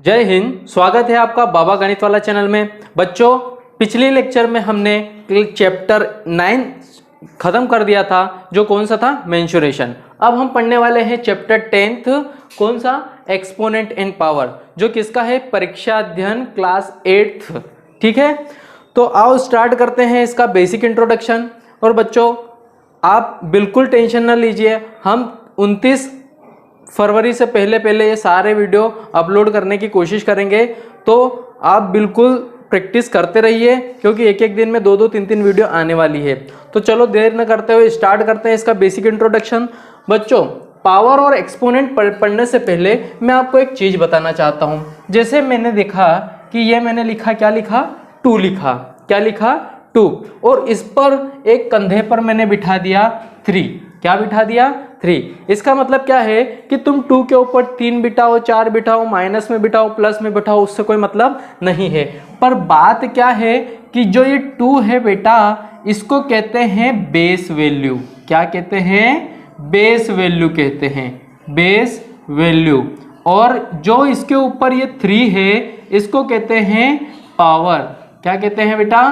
जय हिंद। स्वागत है आपका बाबा गणित वाला चैनल में। बच्चों, पिछले लेक्चर में हमने चैप्टर 9 खत्म कर दिया था, जो कौन सा था, मेंसुरेशन। अब हम पढ़ने वाले हैं चैप्टर 10, कौन सा, एक्सपोनेंट इन पावर, जो किसका है, परीक्षा अध्ययन क्लास 8। ठीक है, तो आओ स्टार्ट करते हैं इसका बेसिक इंट्रोडक्शन। और बच्चों, आप बिल्कुल टेंशन ना लीजिए, हम 29 फरवरी से पहले ये सारे वीडियो अपलोड करने की कोशिश करेंगे, तो आप बिल्कुल प्रैक्टिस करते रहिए, क्योंकि एक एक दिन में 2-2, 3-3 वीडियो आने वाली है। तो चलो देर न करते हुए स्टार्ट करते हैं इसका बेसिक इंट्रोडक्शन। बच्चों, पावर और एक्सपोनेंट पढ़ने से पहले मैं आपको एक चीज़ बताना चाहता हूँ। जैसे मैंने देखा कि ये मैंने लिखा, क्या लिखा, 2 लिखा, क्या लिखा, 2, और इस पर एक कंधे पर मैंने बिठा दिया 3। क्या बिठा दिया, 3। इसका मतलब क्या है कि तुम 2 के ऊपर 3 बिठाओ, 4 बिठाओ, माइनस में बिठाओ, प्लस में बिठाओ, उससे कोई मतलब नहीं है। पर बात क्या है कि जो ये 2 है बेटा, इसको कहते हैं बेस वैल्यू। क्या कहते हैं, बेस वैल्यू कहते हैं, बेस वैल्यू। और जो इसके ऊपर ये 3 है, इसको कहते हैं पावर। क्या कहते हैं बेटा,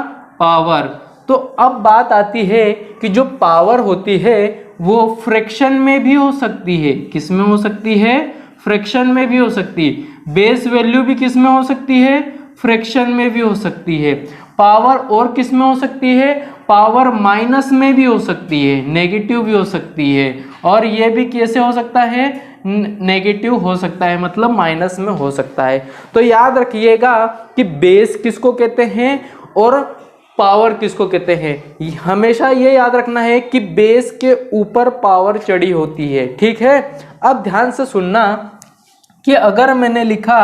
पावर। तो अब बात आती है कि जो पावर होती है वो फ्रैक्शन में भी हो सकती है। किस में हो सकती है, फ्रैक्शन में भी हो सकती है। बेस वैल्यू भी किस में हो सकती है, फ्रैक्शन में भी हो सकती है। पावर और किस में हो सकती है, पावर माइनस में भी हो सकती है, नेगेटिव भी हो सकती है। और ये भी कैसे हो सकता है, नेगेटिव हो सकता है, मतलब माइनस में हो सकता है। तो याद रखिएगा कि बेस किसको कहते हैं और पावर किसको कहते हैं। हमेशा ये याद रखना है कि बेस के ऊपर पावर चढ़ी होती है। ठीक है, अब ध्यान से सुनना कि अगर मैंने लिखा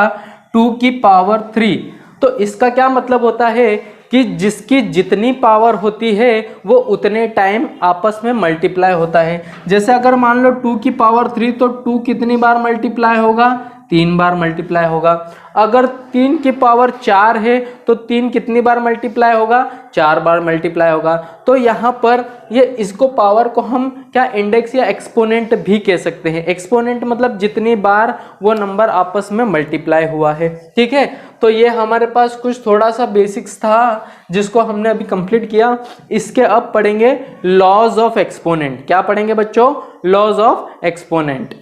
2 की पावर 3, तो इसका क्या मतलब होता है कि जिसकी जितनी पावर होती है वो उतने टाइम आपस में मल्टीप्लाई होता है। जैसे अगर मान लो 2 की पावर 3, तो 2 कितनी बार मल्टीप्लाई होगा, 3 बार मल्टीप्लाई होगा। अगर 3 की पावर 4 है, तो 3 कितनी बार मल्टीप्लाई होगा, 4 बार मल्टीप्लाई होगा। तो यहाँ पर ये इसको पावर को हम क्या इंडेक्स या एक्सपोनेंट भी कह सकते हैं। एक्सपोनेंट मतलब जितनी बार वो नंबर आपस में मल्टीप्लाई हुआ है। ठीक है, तो ये हमारे पास कुछ थोड़ा सा बेसिक्स था जिसको हमने अभी कंप्लीट किया। इसके अब पढ़ेंगे लॉज ऑफ एक्सपोनेंट। क्या पढ़ेंगे बच्चों, लॉज ऑफ एक्सपोनेंट।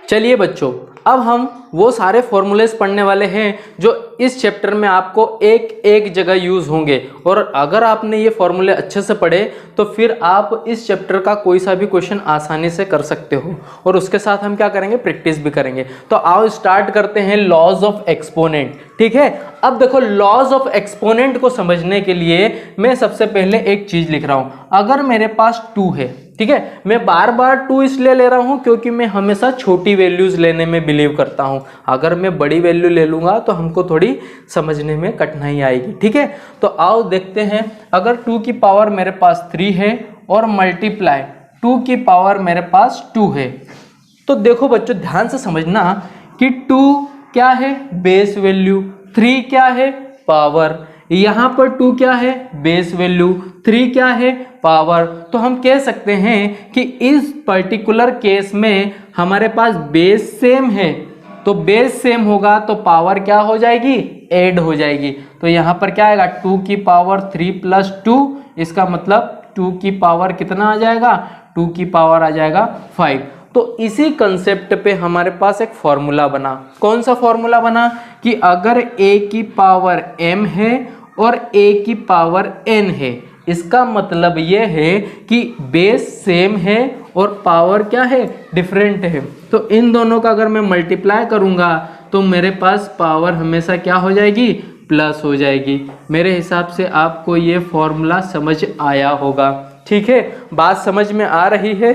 चलिए बच्चों, अब हम वो सारे फॉर्मूलेस पढ़ने वाले हैं जो इस चैप्टर में आपको एक एक जगह यूज होंगे। और अगर आपने ये फॉर्मूले अच्छे से पढ़े तो फिर आप इस चैप्टर का कोई सा भी क्वेश्चन आसानी से कर सकते हो। और उसके साथ हम क्या करेंगे, प्रैक्टिस भी करेंगे। तो आओ स्टार्ट करते हैं लॉज ऑफ एक्सपोनेंट। ठीक है, अब देखो, लॉज ऑफ एक्सपोनेंट को समझने के लिए मैं सबसे पहले एक चीज लिख रहा हूं। अगर मेरे पास 2 है, ठीक है, मैं बार बार 2 इसलिए ले रहा हूं क्योंकि मैं हमेशा छोटी वैल्यूज लेने में बिलीव करता हूं। अगर मैं बड़ी वैल्यू ले लूंगा तो हमको थोड़ी समझने में कठिनाई आएगी। ठीक है, तो आओ देखते हैं। अगर 2 की पावर मेरे पास 3 है और मल्टीप्लाई 2 की पावर मेरे पास 2 है, तो देखो बच्चों ध्यान से समझना कि 2 क्या है, बेस वैल्यू, 3 क्या है, पावर। यहां पर 2 क्या है, बेस वैल्यू, 3 क्या है, पावर। तो हम कह सकते हैं कि इस पर्टिकुलर केस में हमारे पास बेस सेम है, तो बेस सेम होगा तो पावर क्या हो जाएगी, ऐड हो जाएगी। तो यहां पर क्या आएगा, 2 की पावर 3 प्लस 2, इसका मतलब 2 की पावर कितना आ जाएगा, 2 की पावर आ जाएगा 5। तो इसी कंसेप्ट पे हमारे पास एक फॉर्मूला बना। कौन सा फॉर्मूला बना कि अगर a की पावर m है और a की पावर n है, इसका मतलब ये है कि बेस सेम है और पावर क्या है, डिफरेंट है। तो इन दोनों का अगर मैं मल्टीप्लाई करूंगा तो मेरे पास पावर हमेशा क्या हो जाएगी, प्लस हो जाएगी। मेरे हिसाब से आपको ये फॉर्मूला समझ आया होगा। ठीक है, बात समझ में आ रही है।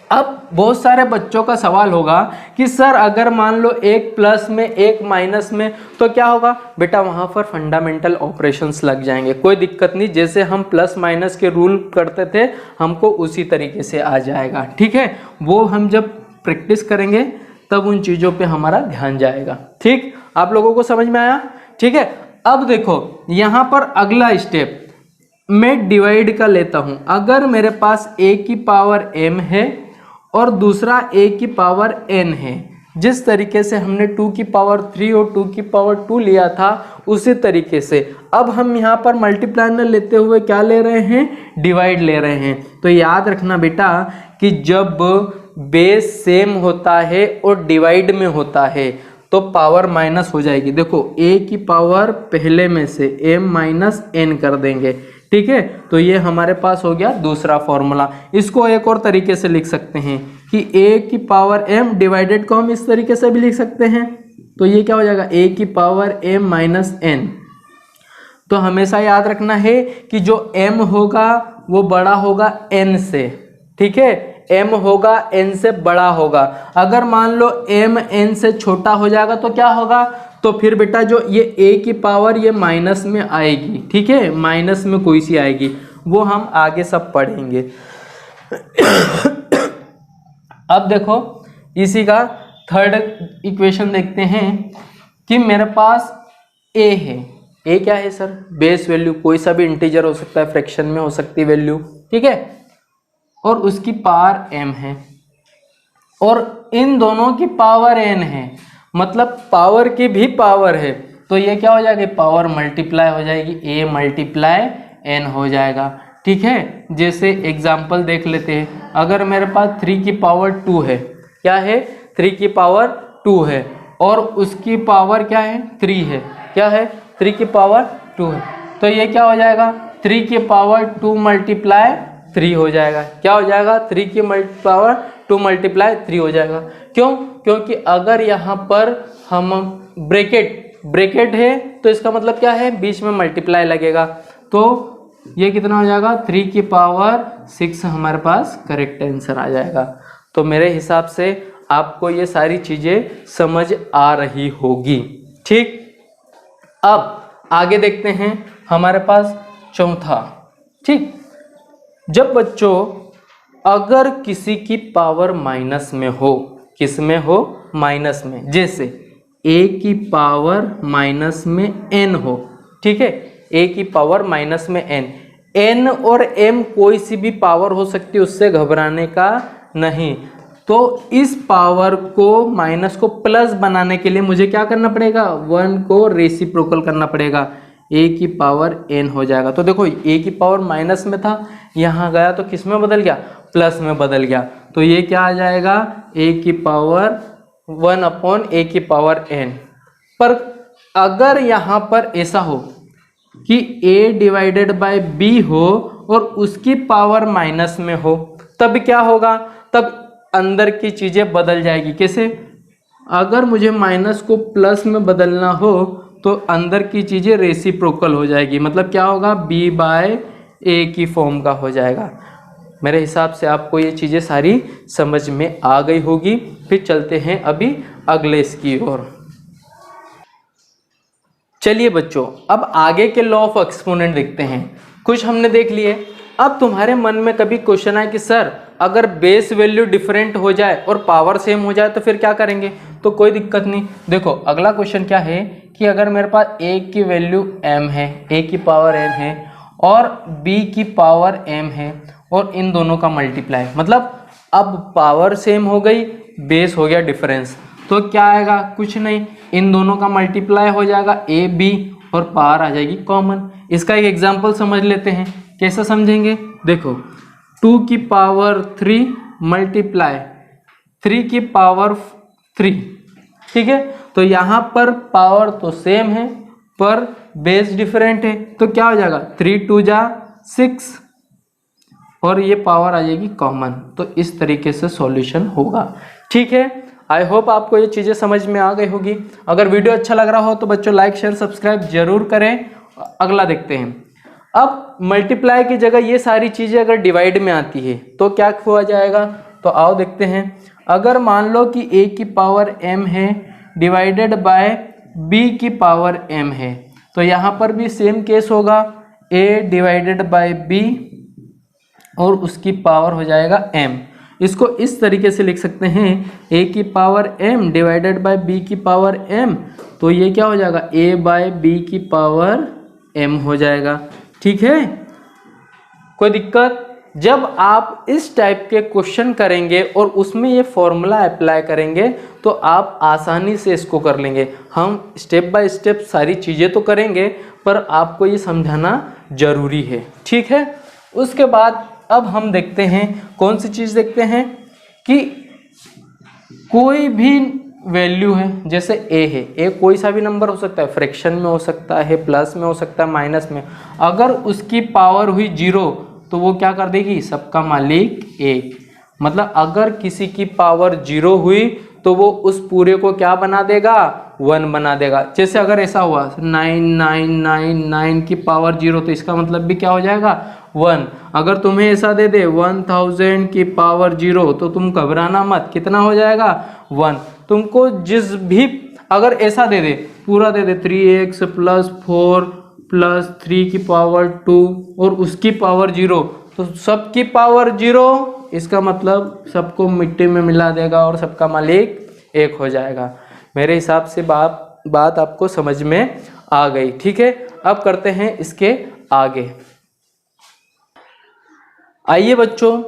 अब बहुत सारे बच्चों का सवाल होगा कि सर अगर मान लो एक प्लस में एक माइनस में तो क्या होगा। बेटा वहाँ पर फंडामेंटल ऑपरेशंस लग जाएंगे, कोई दिक्कत नहीं। जैसे हम प्लस माइनस के रूल करते थे हमको उसी तरीके से आ जाएगा। ठीक है, वो हम जब प्रैक्टिस करेंगे तब उन चीज़ों पे हमारा ध्यान जाएगा। ठीक, आप लोगों को समझ में आया। ठीक है, अब देखो यहाँ पर अगला स्टेप मैं डिवाइड का लेता हूँ। अगर मेरे पास a की पावर m है और दूसरा a की पावर n है, जिस तरीके से हमने 2 की पावर 3 और 2 की पावर 2 लिया था उसी तरीके से अब हम यहाँ पर मल्टीप्लाई न लेते हुए क्या ले रहे हैं, डिवाइड ले रहे हैं। तो याद रखना बेटा कि जब बेस सेम होता है और डिवाइड में होता है तो पावर माइनस हो जाएगी। देखो a की पावर पहले में से m माइनस n कर देंगे, ठीक है। तो ये हमारे पास हो गया दूसरा फॉर्मूला। इसको एक और तरीके से लिख सकते हैं कि a की पावर m डिवाइडेड को हम इस तरीके से भी लिख सकते हैं। तो ये क्या हो जाएगा, a की पावर m माइनस n। तो हमेशा याद रखना है कि जो m होगा वो बड़ा होगा n से, ठीक है। m होगा n से बड़ा होगा। अगर मान लो m n से छोटा हो जाएगा तो क्या होगा, तो फिर बेटा जो ये a की पावर ये माइनस में आएगी, ठीक है, माइनस में कोई सी आएगी, वो हम आगे सब पढ़ेंगे। अब देखो इसी का थर्ड इक्वेशन देखते हैं कि मेरे पास a है। a क्या है सर, बेस वैल्यू, कोई सा भी इंटीजर हो सकता है, फ्रैक्शन में हो सकती है वैल्यू, ठीक है। और उसकी पावर m है और इन दोनों की पावर n है, मतलब पावर की भी पावर है। तो ये क्या हो जाएगी, पावर मल्टीप्लाई हो जाएगी, a मल्टीप्लाई n हो जाएगा, ठीक है। जैसे एग्जाम्पल देख लेते हैं, अगर मेरे पास 3 की पावर 2 है, क्या है, 3 की पावर 2 है और उसकी पावर क्या है, 3 है, क्या है, 3 की पावर 2 है। तो ये क्या हो जाएगा, 3 की पावर 2 मल्टीप्लाई 3 हो जाएगा। क्या हो जाएगा, 3 की पावर 2 मल्टीप्लाई 3 हो जाएगा। क्यों, क्योंकि अगर यहाँ पर हम ब्रैकेट है तो इसका मतलब क्या है, बीच में मल्टीप्लाई लगेगा। तो ये कितना हो जाएगा, 3 की पावर 6 हमारे पास करेक्ट आंसर आ जाएगा। तो मेरे हिसाब से आपको ये सारी चीज़ें समझ आ रही होगी, ठीक। अब आगे देखते हैं हमारे पास चौथा, ठीक। जब बच्चों अगर किसी की पावर माइनस में हो, किस में हो, माइनस में, जैसे a की पावर माइनस में n हो, ठीक है, a की पावर माइनस में n और m कोई सी भी पावर हो सकती है, उससे घबराने का नहीं। तो इस पावर को माइनस को प्लस बनाने के लिए मुझे क्या करना पड़ेगा, 1 को रेसिप्रोकल करना पड़ेगा, a की पावर n हो जाएगा। तो देखो a की पावर माइनस में था, यहाँ गया तो किस में बदल गया, प्लस में बदल गया। तो ये क्या आ जाएगा, a की पावर 1 अपॉन a की पावर n। पर अगर यहाँ पर ऐसा हो कि a डिवाइडेड बाय b हो और उसकी पावर माइनस में हो, तब क्या होगा, तब अंदर की चीज़ें बदल जाएगी। कैसे, अगर मुझे माइनस को प्लस में बदलना हो तो अंदर की चीज़ें रेसिप्रोकल हो जाएगी, मतलब क्या होगा, b बाय a की फॉर्म का हो जाएगा। मेरे हिसाब से आपको ये चीज़ें सारी समझ में आ गई होगी। फिर चलते हैं अभी अगले इसकी ओर। चलिए बच्चों, अब आगे के लॉ ऑफ एक्सपोनेंट देखते हैं। कुछ हमने देख लिए। अब तुम्हारे मन में कभी क्वेश्चन आए कि सर अगर बेस वैल्यू डिफरेंट हो जाए और पावर सेम हो जाए तो फिर क्या करेंगे, तो कोई दिक्कत नहीं। देखो अगला क्वेश्चन क्या है कि अगर मेरे पास a की वैल्यू m है, a की पावर n है और b की पावर m है और इन दोनों का मल्टीप्लाई, मतलब अब पावर सेम हो गई, बेस हो गया डिफरेंस, तो क्या आएगा, कुछ नहीं, इन दोनों का मल्टीप्लाई हो जाएगा a b और पावर आ जाएगी कॉमन। इसका एक एग्जांपल समझ लेते हैं, कैसे समझेंगे, देखो 2 की पावर 3 मल्टीप्लाई 3 की पावर 3, ठीक है। तो यहाँ पर पावर तो सेम है पर बेस डिफरेंट है, तो क्या हो जाएगा, 3 2 जा 6 और ये पावर आ जाएगी कॉमन। तो इस तरीके से सॉल्यूशन होगा, ठीक है। आई होप आपको ये चीज़ें समझ में आ गई होगी। अगर वीडियो अच्छा लग रहा हो तो बच्चों लाइक शेयर सब्सक्राइब जरूर करें। अगला देखते हैं। अब मल्टीप्लाई की जगह ये सारी चीज़ें अगर डिवाइड में आती है तो क्या हुआ जाएगा, तो आओ देखते हैं। अगर मान लो कि a की पावर m है डिवाइडेड बाय b की पावर m है, तो यहाँ पर भी सेम केस होगा, a डिवाइडेड बाय b और उसकी पावर हो जाएगा m। इसको इस तरीके से लिख सकते हैं, a की power m divided by b की पावर m, तो ये क्या हो जाएगा, a बाय b की पावर m हो जाएगा, ठीक है। कोई दिक्कत, जब आप इस टाइप के क्वेश्चन करेंगे और उसमें ये फॉर्मूला अप्लाई करेंगे तो आप आसानी से इसको कर लेंगे। हम स्टेप बाय स्टेप सारी चीज़ें तो करेंगे पर आपको ये समझाना ज़रूरी है, ठीक है। उसके बाद अब हम देखते हैं कौन सी चीज़ देखते हैं कि कोई भी वैल्यू है, जैसे ए है, ए कोई सा भी नंबर हो सकता है, फ्रैक्शन में हो सकता है, प्लस में हो सकता है, माइनस में, अगर उसकी पावर हुई 0 तो वो क्या कर देगी, सबका मालिक 1। मतलब अगर किसी की पावर 0 हुई तो वो उस पूरे को क्या बना देगा, 1 बना देगा। जैसे अगर ऐसा हुआ 9999 की पावर 0 तो इसका मतलब भी क्या हो जाएगा, 1। अगर तुम्हें ऐसा दे दे 1000 की पावर 0 तो तुम घबराना मत, कितना हो जाएगा, 1। तुमको जिस भी अगर ऐसा दे दे, पूरा दे दे 3x + 4 + 3 की पावर 2 और उसकी पावर 0 तो सबकी पावर 0, इसका मतलब सबको मिट्टी में मिला देगा और सबका मालिक 1 हो जाएगा। मेरे हिसाब से बात आपको समझ में आ गई, ठीक है। अब करते हैं इसके आगे। आइए बच्चों,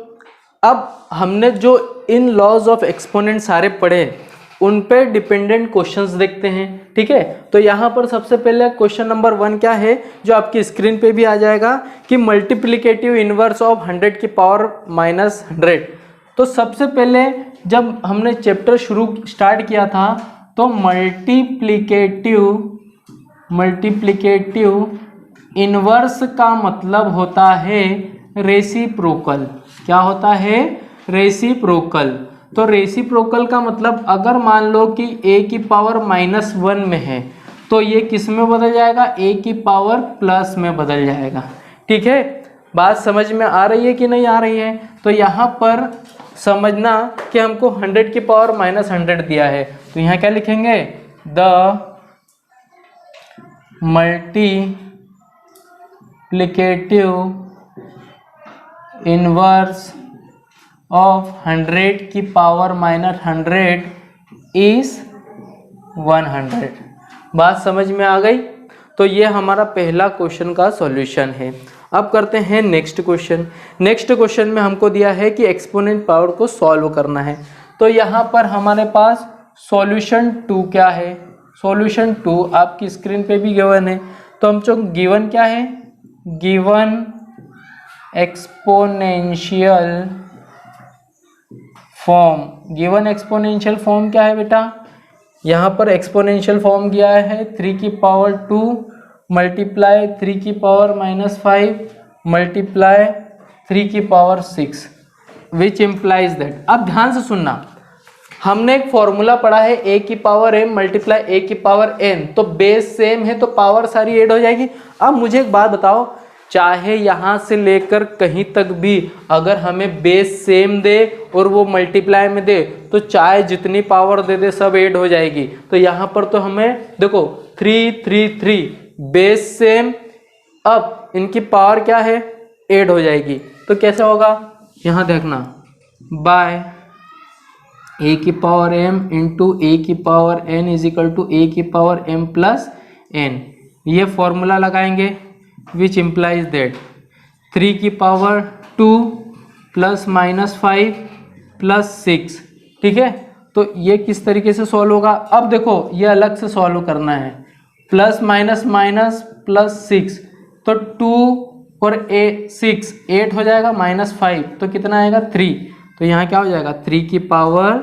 अब हमने जो इन लॉज ऑफ एक्सपोनेंट सारे पढ़े उन पे डिपेंडेंट क्वेश्चंस देखते हैं, ठीक है। तो यहाँ पर सबसे पहले क्वेश्चन नंबर 1 क्या है, जो आपकी स्क्रीन पे भी आ जाएगा कि मल्टीप्लिकेटिव इनवर्स ऑफ 100 की पावर -100। तो सबसे पहले जब हमने चैप्टर स्टार्ट किया था तो मल्टीप्लिकेटिव इनवर्स का मतलब होता है रेसिप्रोकल। क्या होता है, रेसिप्रोकल। तो रेसिप्रोकल का मतलब अगर मान लो कि a की पावर -1 में है तो ये किस में बदल जाएगा, a की पावर प्लस में बदल जाएगा, ठीक है। बात समझ में आ रही है कि नहीं आ रही है। तो यहाँ पर समझना कि हमको 100 की पावर -100 दिया है तो यहाँ क्या लिखेंगे, द मल्टीप्लिकेटिव इनवर्स ऑफ 100 की पावर -100 इज 100। बात समझ में आ गई। तो ये हमारा पहला क्वेश्चन का सॉल्यूशन है। अब करते हैं नेक्स्ट क्वेश्चन। नेक्स्ट क्वेश्चन में हमको दिया है कि एक्सपोनेंट पावर को सॉल्व करना है। तो यहाँ पर हमारे पास सॉल्यूशन 2 क्या है, सॉल्यूशन 2 आपकी स्क्रीन पे भी गिवन है। तो हम जो गिवन क्या है, given exponential form. Given exponential form क्या है बेटा, यहाँ पर एक्सपोनेंशियल फॉर्म दिया है 3 की पावर 2 मल्टीप्लाई 3 की पावर -5 मल्टीप्लाई 3 की पावर 6 विच इम्प्लाइज दैट। अब ध्यान से सुनना, हमने एक फॉर्मूला पढ़ा है a की पावर m मल्टीप्लाई a की पावर n। तो बेस सेम है तो पावर सारी ऐड हो जाएगी। अब मुझे एक बात बताओ, चाहे यहाँ से लेकर कहीं तक भी अगर हमें बेस सेम दे और वो मल्टीप्लाई में दे तो चाहे जितनी पावर दे दे सब ऐड हो जाएगी। तो यहाँ पर तो हमें देखो 3 3 3 बेस सेम, अब इनकी पावर क्या है, ऐड हो जाएगी। तो कैसे होगा, यहाँ देखना, बाय a की पावर m इंटू a की power n is equal to a की पावर m प्लस n। ये फॉर्मूला लगाएंगे विच इम्प्लाइज दैट 3 की पावर 2 प्लस -5 प्लस 6, ठीक है। तो ये किस तरीके से सॉल्व होगा, अब देखो ये अलग से सॉल्व करना है, प्लस माइनस माइनस प्लस 6 तो 2 और 6 8 हो जाएगा, -5 तो कितना आएगा 3। तो यहाँ क्या हो जाएगा 3 की पावर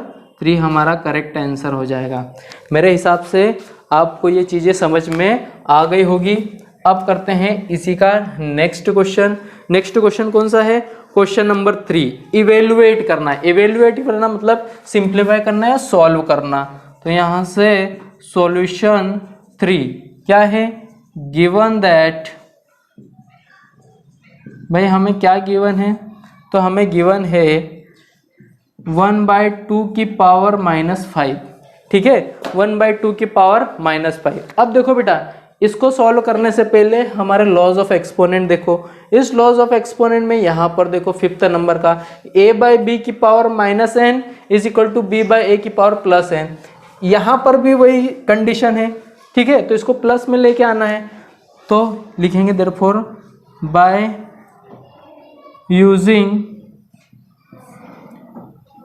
3 हमारा करेक्ट आंसर हो जाएगा। मेरे हिसाब से आपको ये चीज़ें समझ में आ गई होगी। अब करते हैं इसी का नेक्स्ट क्वेश्चन। नेक्स्ट क्वेश्चन कौन सा है, क्वेश्चन नंबर 3। इवेलुएट करना है। इवेलुएट करना मतलब सिंप्लीफाई करना या सॉल्व करना। तो यहाँ से सॉल्यूशन 3 क्या है, गिवन दैट, भाई हमें क्या गिवन है, तो हमें गिवन है 1/2 की पावर -5, ठीक है, 1/2 की पावर -5। अब देखो बेटा, इसको सॉल्व करने से पहले हमारे लॉज ऑफ एक्सपोनेंट देखो। इस लॉज ऑफ एक्सपोनेंट में यहाँ पर देखो 5th नंबर का a/b की power -n is equal to b/a की पावर +n। यहाँ पर भी वही कंडीशन है, ठीक है। तो इसको प्लस में लेके आना है, तो लिखेंगे therefore by using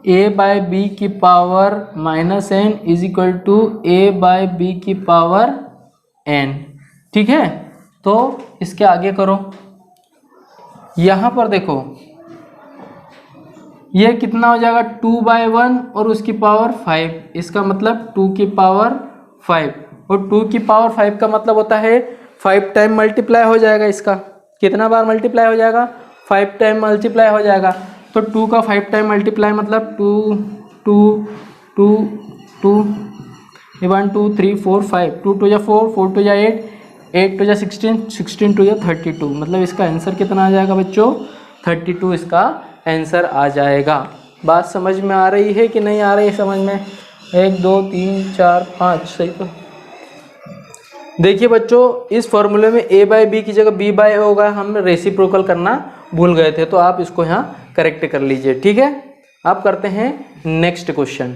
a by b की power minus n is equal to a by b की पावर n। ठीक है, तो इसके आगे करो। यहाँ पर देखो ये कितना हो जाएगा 2/1 और उसकी पावर 5, इसका मतलब 2 की पावर 5, और 2 की पावर 5 का मतलब होता है 5 टाइम मल्टीप्लाई हो जाएगा। इसका कितना बार मल्टीप्लाई हो जाएगा? 5 टाइम मल्टीप्लाई हो जाएगा। तो 2 का 5 टाइम मल्टीप्लाई मतलब 2 2 2 2 1 2 3 4 5, 2 2 या 4, 4 2 या 8, 8 2 या 16, 16 2 या 32, मतलब इसका आंसर कितना आ जाएगा बच्चों? 32 इसका आंसर आ जाएगा। बात समझ में आ रही है कि नहीं आ रही है समझ में? 1 2 3 4 5 सही। तो देखिए बच्चों, इस फॉर्मूले में a बाय बी की जगह b बाय होगा, हम रेसिप्रोकल करना भूल गए थे, तो आप इसको यहाँ करेक्ट कर लीजिए। ठीक है, आप करते हैं नेक्स्ट क्वेश्चन।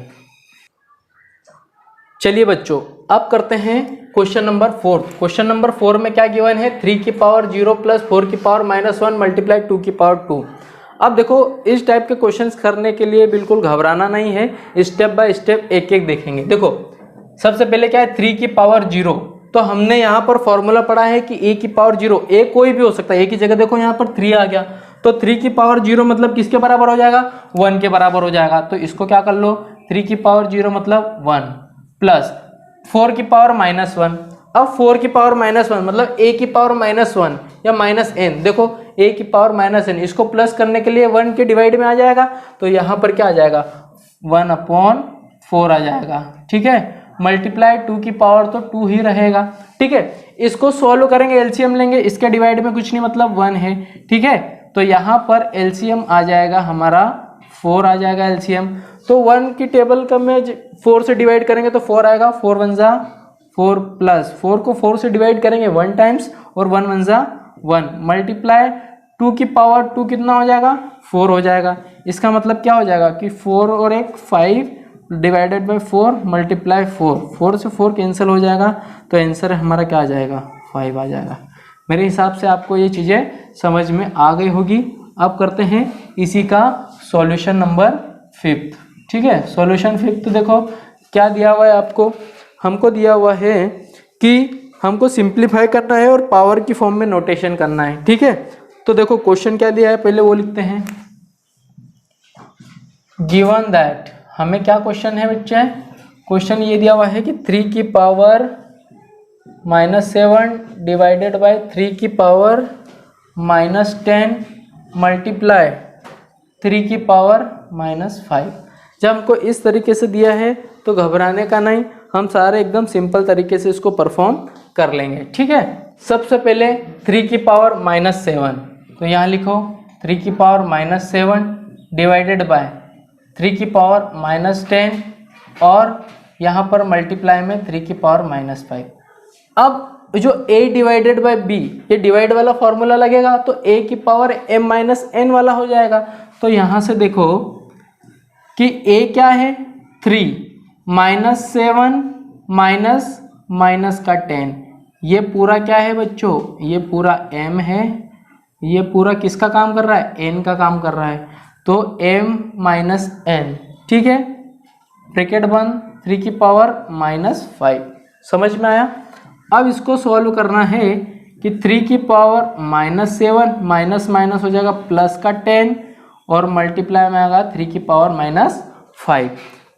चलिए बच्चों, अब करते हैं क्वेश्चन नंबर 4। क्वेश्चन नंबर 4 में क्या गिवन है? 3 की पावर 0 प्लस 4 की पावर -1 मल्टीप्लाई 2 की पावर 2। अब देखो, इस टाइप के क्वेश्चंस करने के लिए बिल्कुल घबराना नहीं है, स्टेप बाय स्टेप एक एक देखेंगे। देखो सबसे पहले क्या है? 3 की पावर 0, तो हमने यहाँ पर फॉर्मूला पढ़ा है कि a की पावर 0, a कोई भी हो सकता है, a की जगह देखो यहाँ पर 3 आ गया, तो 3 की पावर 0 मतलब किसके बराबर हो जाएगा? 1 के बराबर हो जाएगा। तो इसको क्या कर लो, 3 की पावर 0 मतलब 1 प्लस 4 की पावर -1। अब 4 की पावर -1 मतलब a की पावर -1 या -n। देखो a की पावर -n, इसको प्लस करने के लिए 1 के डिवाइड में आ जाएगा, तो यहाँ पर क्या आ जाएगा? 1/4 आ जाएगा। ठीक है, मल्टीप्लाई 2 की पावर तो 2 ही रहेगा। ठीक है, इसको सॉल्व करेंगे, एलसीएम लेंगे, इसके डिवाइड में कुछ नहीं मतलब 1 है। ठीक है, तो यहाँ पर एलसीएम आ जाएगा हमारा 4 आ जाएगा एलसीएम। तो 1 की टेबल का में 4 से डिवाइड करेंगे तो 4 आएगा, 4 1 जा 4 प्लस 4 को 4 से डिवाइड करेंगे 1 टाइम्स और 1 1 जा 1 मल्टीप्लाई 2 की पावर 2 कितना हो जाएगा? 4 हो जाएगा। इसका मतलब क्या हो जाएगा कि 4 और 1 5 डिवाइडेड बाई 4 मल्टीप्लाई 4, 4 से 4 कैंसिल हो जाएगा, तो आंसर हमारा क्या आ जाएगा? 5 आ जाएगा। मेरे हिसाब से आपको ये चीज़ें समझ में आ गई होगी। अब करते हैं इसी का सॉल्यूशन नंबर 5। ठीक है, सॉल्यूशन 5 तो देखो क्या दिया हुआ है आपको, हमको दिया हुआ है कि हमको सिंप्लीफाई करना है और पावर की फॉर्म में नोटेशन करना है। ठीक है, तो देखो क्वेश्चन क्या दिया है पहले वो लिखते हैं। गिवन दैट, हमें क्या क्वेश्चन है बच्चे? क्वेश्चन ये दिया हुआ है कि 3 की पावर -7 डिवाइडेड बाय 3 की पावर -10 मल्टीप्लाई 3 की पावर -5। जब हमको इस तरीके से दिया है तो घबराने का नहीं, हम सारे एकदम सिंपल तरीके से इसको परफॉर्म कर लेंगे। ठीक है, सबसे पहले 3 की पावर -7, तो यहाँ लिखो 3 की पावर -7 डिवाइडेड बाय 3 की पावर -10 और यहाँ पर मल्टीप्लाई में 3 की पावर -5। अब जो a डिवाइडेड बाय b, ये डिवाइड वाला फॉर्मूला लगेगा तो a की पावर m-n वाला हो जाएगा। तो यहाँ से देखो कि a क्या है? 3 -7 माइनस का 10, ये पूरा क्या है बच्चों? ये पूरा m है, ये पूरा किसका काम कर रहा है? n का काम कर रहा है, तो m-n। ठीक है, ब्रैकेट बंद, 3 की पावर -5। समझ में आया? अब इसको सॉल्व करना है कि 3 की पावर -7 माइनस माइनस हो जाएगा प्लस का 10 और मल्टीप्लाई में आएगा 3 की पावर -5।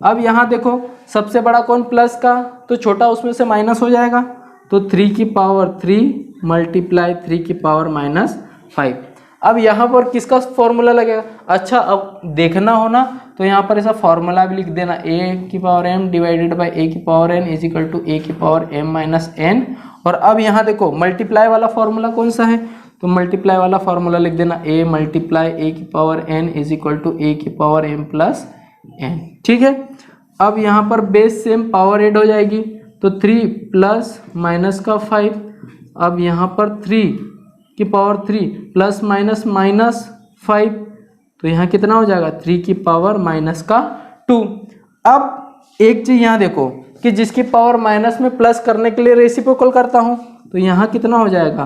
अब यहाँ देखो सबसे बड़ा कौन प्लस का, तो छोटा उसमें से माइनस हो जाएगा, तो 3 की पावर 3 मल्टीप्लाई 3 की पावर -5। अब यहाँ पर किसका फॉर्मूला लगेगा? अच्छा, अब देखना हो ना तो यहाँ पर ऐसा फॉर्मूला भी लिख देना, a की power m divided by a की power n is equal to a की पावर m-n। और अब यहाँ देखो मल्टीप्लाई वाला फॉर्मूला कौन सा है, तो मल्टीप्लाई वाला फॉर्मूला लिख देना a मल्टीप्लाई a की power n is equal to a की पावर m प्लस n। ठीक है, अब यहाँ पर बेस सेम पावर ऐड हो जाएगी, तो 3 प्लस माइनस का 5, अब यहाँ पर 3 की पावर 3 प्लस -5, तो यहाँ कितना हो जाएगा? 3 की पावर -2। अब एक चीज़ यहाँ देखो कि जिसकी पावर माइनस में प्लस करने के लिए रेसिप्रोकल करता हूँ, तो यहाँ कितना हो जाएगा?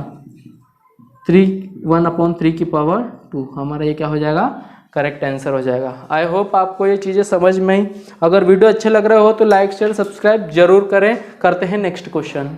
1/3 की पावर 2, हमारा ये क्या हो जाएगा, करेक्ट आंसर हो जाएगा। आई होप आपको ये चीज़ें समझ में आई। अगर वीडियो अच्छे लग रहे हो तो लाइक शेयर सब्सक्राइब जरूर करें। करते हैं नेक्स्ट क्वेश्चन।